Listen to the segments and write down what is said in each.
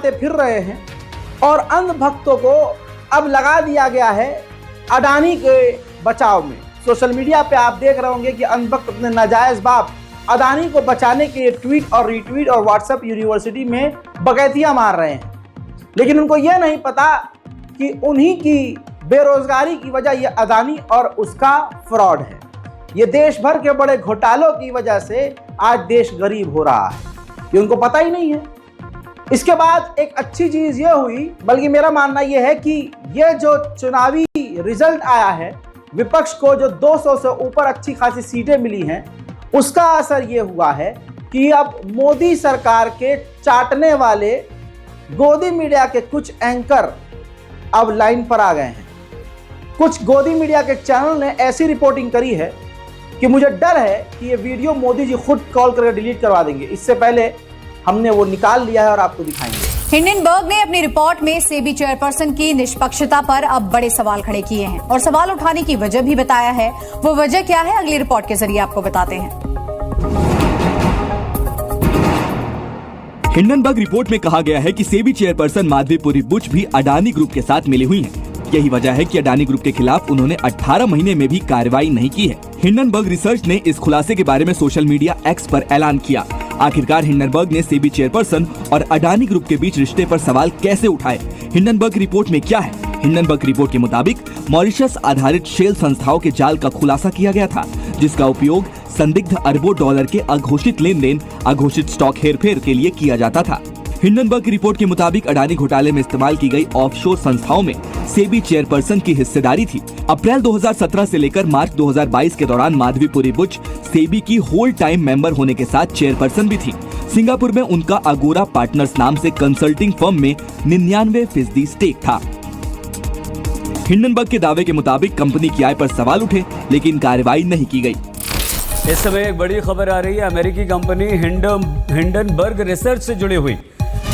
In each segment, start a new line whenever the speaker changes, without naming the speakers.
फिर रहे हैं और अंधभक्तों को अब लगा दिया गया है अडानी के बचाव में। सोशल मीडिया पे आप देख रहे होंगे कि अंधभक्त अपने नाजायज बाप अडानी को बचाने के लिए ट्वीट और रीट्वीट और व्हाट्सएप यूनिवर्सिटी में बकैतियां मार रहे हैं, लेकिन उनको यह नहीं पता कि उन्हीं की बेरोजगारी की वजह यह अडानी और उसका फ्रॉड है। ये देश भर के बड़े घोटालों की वजह से आज देश गरीब हो रहा है, ये उनको पता ही नहीं है। इसके बाद एक अच्छी चीज ये हुई, बल्कि मेरा मानना यह है कि ये जो चुनावी रिजल्ट आया है, विपक्ष को जो 200 से ऊपर अच्छी खासी सीटें मिली हैं, उसका असर ये हुआ है कि अब मोदी सरकार के चाटने वाले गोदी मीडिया के कुछ एंकर अब लाइन पर आ गए हैं। कुछ गोदी मीडिया के चैनल ने ऐसी रिपोर्टिंग करी है कि मुझे डर है कि ये वीडियो मोदी जी खुद कॉल करके डिलीट करवा देंगे। इससे पहले हमने वो निकाल लिया है और आपको दिखाएंगे।
हिंडनबर्ग ने अपनी रिपोर्ट में सेबी चेयरपर्सन की निष्पक्षता पर अब बड़े सवाल खड़े किए हैं और सवाल उठाने की वजह भी बताया है। वो वजह क्या है, अगली रिपोर्ट के जरिए आपको बताते हैं।
हिंडनबर्ग रिपोर्ट में कहा गया है कि सेबी चेयरपर्सन माधवीपुरी बुच भी अडानी ग्रुप के साथ मिली हुई हैं। यही वजह है कि अडानी ग्रुप के खिलाफ उन्होंने 18 महीने में भी कार्रवाई नहीं की है। हिंडनबर्ग रिसर्च ने इस खुलासे के बारे में सोशल मीडिया एक्स पर ऐलान किया। आखिरकार हिंडनबर्ग ने सेबी चेयरपर्सन और अडानी ग्रुप के बीच रिश्ते पर सवाल कैसे उठाए? हिंडनबर्ग रिपोर्ट में क्या है? हिंडनबर्ग रिपोर्ट के मुताबिक मॉरिशस आधारित शेल संस्थाओं के जाल का खुलासा किया गया था, जिसका उपयोग संदिग्ध अरबों डॉलर के अघोषित लेन देन, अघोषित स्टॉक हेरफेर के लिए किया जाता था। हिंडनबर्ग की रिपोर्ट के मुताबिक अडानी घोटाले में इस्तेमाल की गई ऑफशोर संस्थाओं में सेबी चेयरपर्सन की हिस्सेदारी थी। अप्रैल 2017 से लेकर मार्च 2022 के दौरान माधवीपुरी बुच सेबी की होल टाइम मेंबर होने के साथ चेयरपर्सन भी थी। सिंगापुर में उनका अगोरा पार्टनर्स नाम से कंसल्टिंग फर्म में 99% स्टेक था। हिंडनबर्ग के दावे के मुताबिक कंपनी की आय पर सवाल उठे, लेकिन कार्रवाई नहीं की गई।
इस समय एक बड़ी खबर आ रही है अमेरिकी कंपनी हिंडनबर्ग रिसर्च से जुड़ी हुई।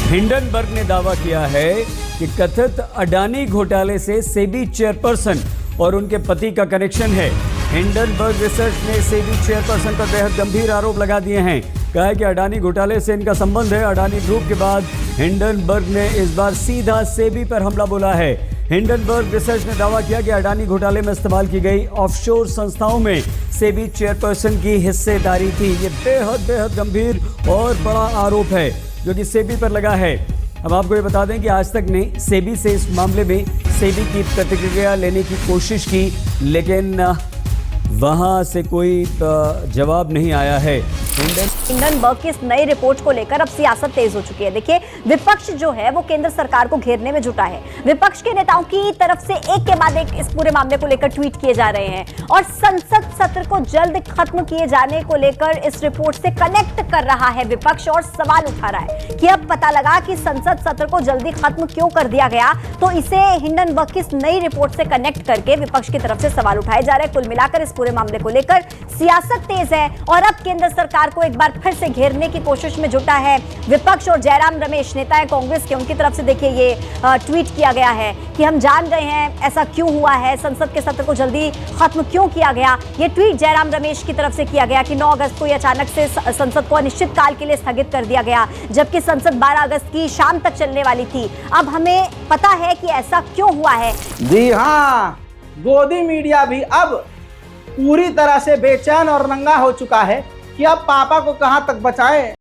हिंडनबर्ग ने दावा किया है कि कथित अडानी घोटाले से सेबी चेयरपर्सन और उनके पति का कनेक्शन है। हिंडनबर्ग रिसर्च ने सेबी चेयरपर्सन पर बेहद गंभीर आरोप लगा दिए हैं। कहा है कि अडानी घोटाले से इनका संबंध है। अडानी ग्रुप के बाद हिंडनबर्ग ने इस बार सीधा सेबी पर हमला बोला है। हिंडनबर्ग रिसर्च ने दावा किया कि अडानी घोटाले में इस्तेमाल की गई ऑफशोर संस्थाओं में सेबी चेयरपर्सन की हिस्सेदारी थी। ये बेहद गंभीर और बड़ा आरोप है जो कि सेबी पर लगा है। हम आपको ये बता दें कि आज तक ने सेबी से इस मामले में सेबी की प्रतिक्रिया लेने की कोशिश की, लेकिन वहां से कोई जवाब नहीं आया है।
हिंडनबर्ग की इस नई रिपोर्ट को लेकर अब सियासत तेज हो चुकी है। देखिए, विपक्ष जो है वो केंद्र सरकार को घेरने में जुटा है। विपक्ष के नेताओं की तरफ से एक के बाद एक इस पूरे मामले को लेकर ट्वीट किए जा रहे हैं और संसद सत्र को जल्द खत्म किए जाने को लेकर इस रिपोर्ट से कनेक्ट कर रहा है विपक्ष और सवाल उठा रहा है कि अब पता लगा कि संसद सत्र को जल्दी खत्म क्यों कर दिया गया, तो इसे हिंडनबर्ग की इस नई रिपोर्ट से कनेक्ट करके विपक्ष की तरफ से सवाल उठाए जा रहे हैं। कुल मिलाकर इस पूरे मामले को लेकर सियासत तेज है और अब केंद्र सरकार को एक बार फिर से घेरने की कोशिश में जुटा है विपक्ष। और जयराम रमेश नेता है कांग्रेस के, उनकी तरफ से देखिए ये ट्वीट किया गया है कि हम जान गए हैं ऐसा क्यों हुआ है, संसद के सत्र को जल्दी खत्म क्यों किया गया। ये ट्वीट जयराम रमेश की तरफ से किया गया कि 9 अगस्त को अचानक से संसद को अनिश्चित काल के लिए स्थगित कर दिया गया, जबकि संसद 12 अगस्त की शाम तक चलने वाली थी। अब हमें पता है कि ऐसा क्यों हुआ है।
जी हाँ, गोदी मीडिया भी अब पूरी तरह से बेचैन और नंगा हो चुका है कि अब पापा को कहां तक बचाएं।